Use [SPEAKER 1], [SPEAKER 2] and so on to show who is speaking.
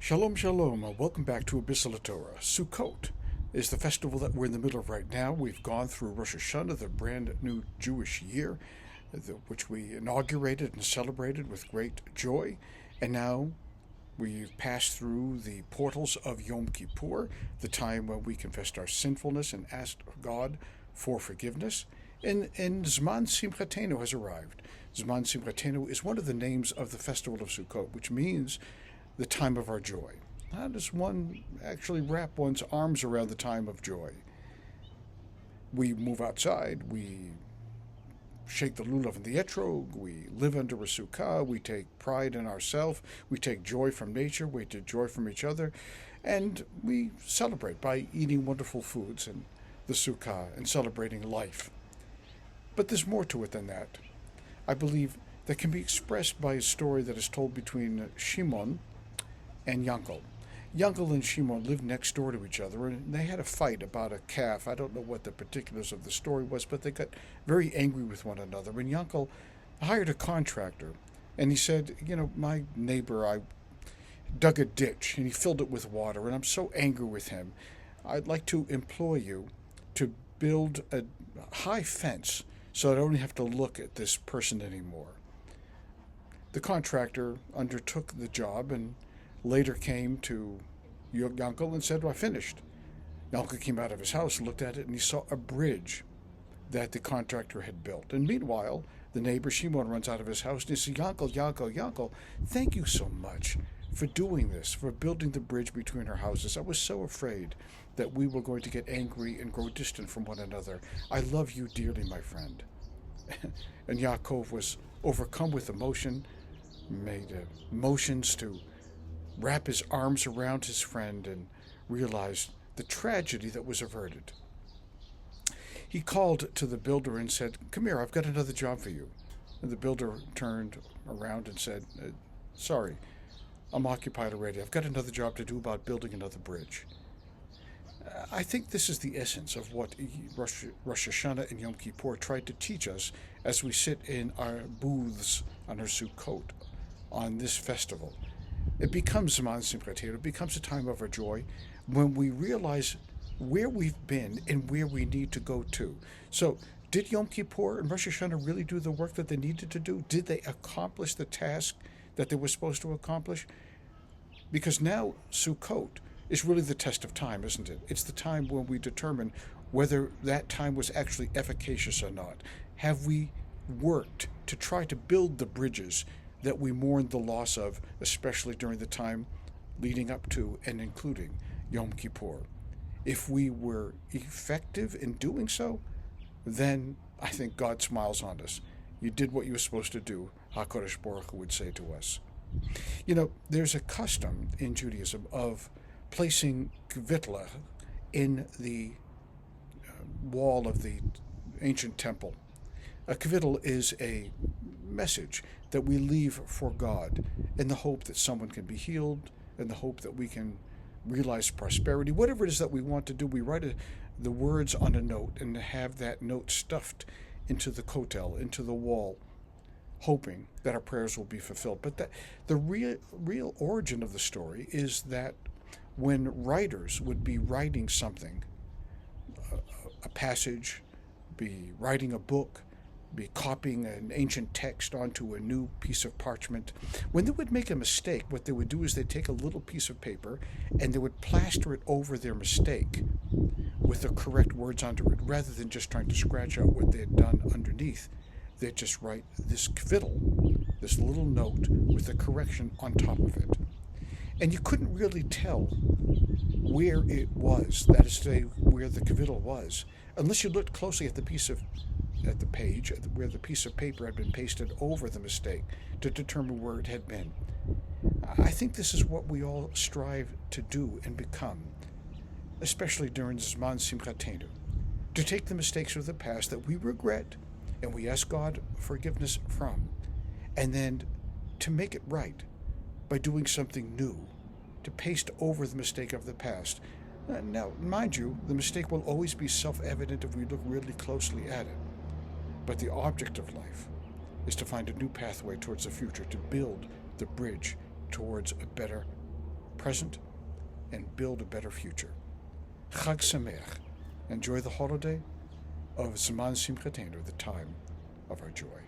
[SPEAKER 1] Shalom, shalom, and welcome back to Biselleh Torah. Sukkot is the festival that we're in the middle of right now. We've gone through Rosh Hashanah, the brand new Jewish year, which we inaugurated and celebrated with great joy. And now we've passed through the portals of Yom Kippur, the time when we confessed our sinfulness and asked God for forgiveness. And Zman Simhateynu has arrived. Zman Simhateynu is one of the names of the festival of Sukkot, which means the time of our joy. How does one actually wrap one's arms around the time of joy? We move outside, we shake the lulav and the etrog, we live under a sukkah, we take pride in ourselves, we take joy from nature, we take joy from each other, and we celebrate by eating wonderful foods and the sukkah and celebrating life. But there's more to it than that. I believe that can be expressed by a story that is told between Shimon and Yankel. Yankel and Shimon lived next door to each other, and they had a fight about a calf. I don't know what the particulars of the story was, but they got very angry with one another. And Yankel hired a contractor, and he said, my neighbor, I dug a ditch, and he filled it with water, and I'm so angry with him. I'd like to employ you to build a high fence so I don't have to look at this person anymore. The contractor undertook the job and later came to Yankel and said, I finished. Yankel came out of his house, looked at it, and he saw a bridge that the contractor had built. And meanwhile, the neighbor Shimon runs out of his house and he says, Yankel, thank you so much for doing this, for building the bridge between our houses. I was so afraid that we were going to get angry and grow distant from one another. I love you dearly, my friend. And Yaakov was overcome with emotion, made motions to wrap his arms around his friend, and realized the tragedy that was averted. He called to the builder and said, come here, I've got another job for you. And the builder turned around and said, sorry, I'm occupied already. I've got another job to do about building another bridge. I think this is the essence of what Rosh Hashanah and Yom Kippur tried to teach us as we sit in our booths on our Sukkot on this festival. It becomes Zman Simhateynu, it becomes a time of our joy when we realize where we've been and where we need to go to. So, did Yom Kippur and Rosh Hashanah really do the work that they needed to do? Did they accomplish the task that they were supposed to accomplish? Because now Sukkot is really the test of time, isn't it? It's the time when we determine whether that time was actually efficacious or not. Have we worked to try to build the bridges that we mourned the loss of, especially during the time leading up to and including Yom Kippur? If we were effective in doing so, then I think God smiles on us. You did what you were supposed to do, HaKadosh Baruch Hu would say to us. There's a custom in Judaism of placing kvitla in the wall of the ancient temple. A kvitl is a message that we leave for God in the hope that someone can be healed, in the hope that we can realize prosperity. Whatever it is that we want to do, we write the words on a note and have that note stuffed into the kotel, into the wall, hoping that our prayers will be fulfilled. But the real origin of the story is that when writers would be writing something, a passage, be writing a book, be copying an ancient text onto a new piece of parchment, when they would make a mistake, what they would do is they'd take a little piece of paper and they would plaster it over their mistake with the correct words under it, rather than just trying to scratch out what they had done underneath. They'd just write this kvitl, this little note, with the correction on top of it. And you couldn't really tell where it was, that is to say, where the kvitl was, unless you looked closely at the page where the piece of paper had been pasted over the mistake to determine where it had been. I think this is what we all strive to do and become, especially during Zman Simhateynu, to take the mistakes of the past that we regret and we ask God forgiveness from, and then to make it right by doing something new, to paste over the mistake of the past. Now, mind you, the mistake will always be self-evident if we look really closely at it. But the object of life is to find a new pathway towards the future, to build the bridge towards a better present and build a better future. Chag Sameach. Enjoy the holiday of Simhateynu, the time of our joy.